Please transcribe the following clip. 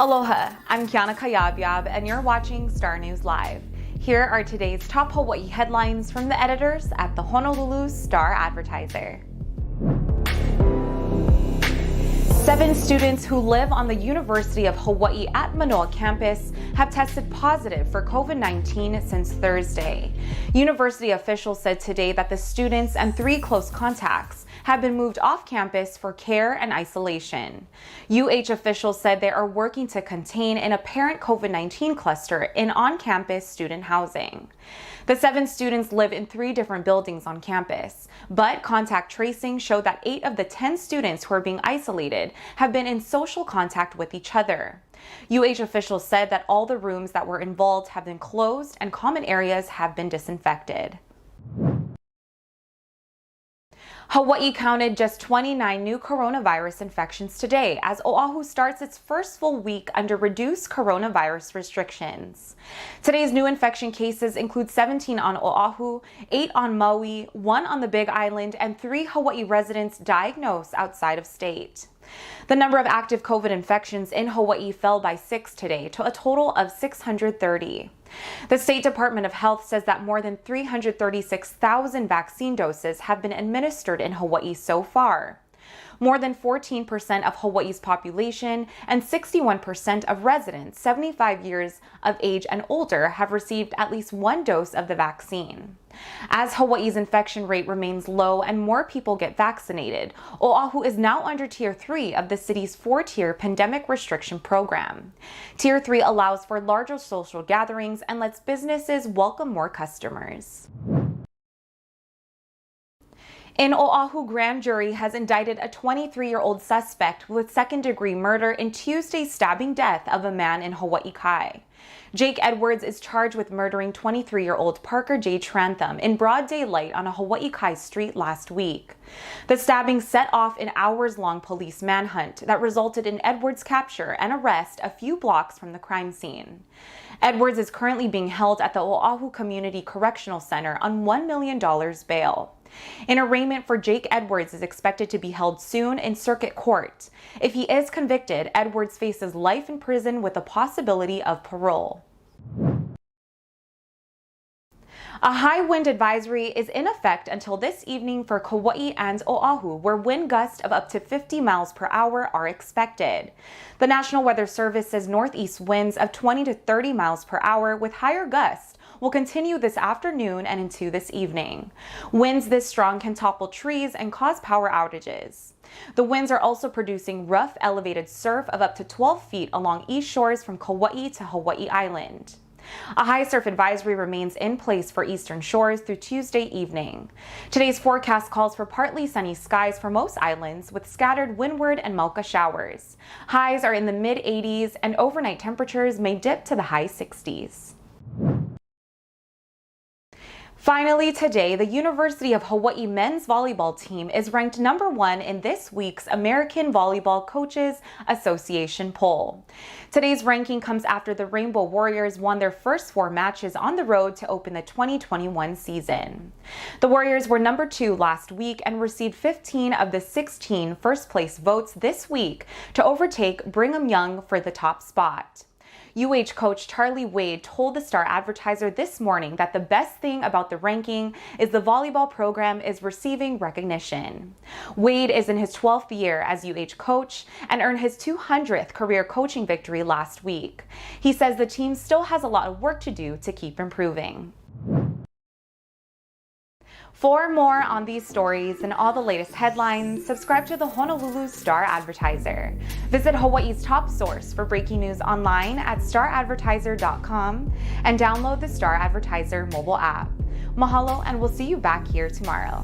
Aloha, I'm Kiana Cayabyab, and you're watching Star News Live. Here are today's top Hawaii headlines from the editors at the Honolulu Star-Advertiser. 7 students who live on the University of Hawaii at Manoa campus have tested positive for COVID-19 since Thursday. University officials said today that the students and 3 close contacts have been moved off campus for care and isolation. UH officials said they are working to contain an apparent COVID-19 cluster in on-campus student housing. The 7 students live in 3 different buildings on campus, but contact tracing showed that 8 of the 10 students who are being isolated have been in social contact with each other. UH officials said that all the rooms that were involved have been closed and common areas have been disinfected. Hawaii counted just 29 new coronavirus infections today as Oahu starts its first full week under reduced coronavirus restrictions. Today's new infection cases include 17 on Oahu, 8 on Maui, 1 on the Big Island, and 3 Hawaii residents diagnosed outside of state. The number of active COVID infections in Hawaii fell by 6 today to a total of 630. The State Department of Health says that more than 336,000 vaccine doses have been administered in Hawaii so far. More than 14% of Hawaii's population and 61% of residents 75 years of age and older have received at least 1 dose of the vaccine. As Hawaii's infection rate remains low and more people get vaccinated, Oahu is now under Tier 3 of the city's 4-tier pandemic restriction program. Tier 3 allows for larger social gatherings and lets businesses welcome more customers. An Oahu grand jury has indicted a 23-year-old suspect with second-degree murder in Tuesday's stabbing death of a man in Hawaii Kai. Jake Edwards is charged with murdering 23-year-old Parker J. Trantham in broad daylight on a Hawaii Kai street last week. The stabbing set off an hours-long police manhunt that resulted in Edwards' capture and arrest a few blocks from the crime scene. Edwards is currently being held at the Oahu Community Correctional Center on $1 million bail. An arraignment for Jake Edwards is expected to be held soon in circuit court. If he is convicted, Edwards faces life in prison with a possibility of parole. A high wind advisory is in effect until this evening for Kauai and Oahu, where wind gusts of up to 50 miles per hour are expected. The National Weather Service says northeast winds of 20 to 30 miles per hour with higher gusts will continue this afternoon and into this evening. Winds this strong can topple trees and cause power outages. The winds are also producing rough elevated surf of up to 12 feet along east shores from Kauai to Hawaii Island. A high surf advisory remains in place for eastern shores through Tuesday evening. Today's forecast calls for partly sunny skies for most islands with scattered windward and Mauka showers. Highs are in the mid-80s and overnight temperatures may dip to the high 60s. Finally today, the University of Hawaii men's volleyball team is ranked number 1 in this week's American Volleyball Coaches Association poll. Today's ranking comes after the Rainbow Warriors won their first 4 matches on the road to open the 2021 season. The Warriors were number 2 last week and received 15 of the 16 first-place votes this week to overtake Brigham Young for the top spot. UH coach Charlie Wade told the Star-Advertiser this morning that the best thing about the ranking is the volleyball program is receiving recognition. Wade is in his 12th year as UH coach and earned his 200th career coaching victory last week. He says the team still has a lot of work to do to keep improving. For more on these stories and all the latest headlines, subscribe to the Honolulu Star-Advertiser. Visit Hawaii's top source for breaking news online at staradvertiser.com and download the Star-Advertiser mobile app. Mahalo, and we'll see you back here tomorrow.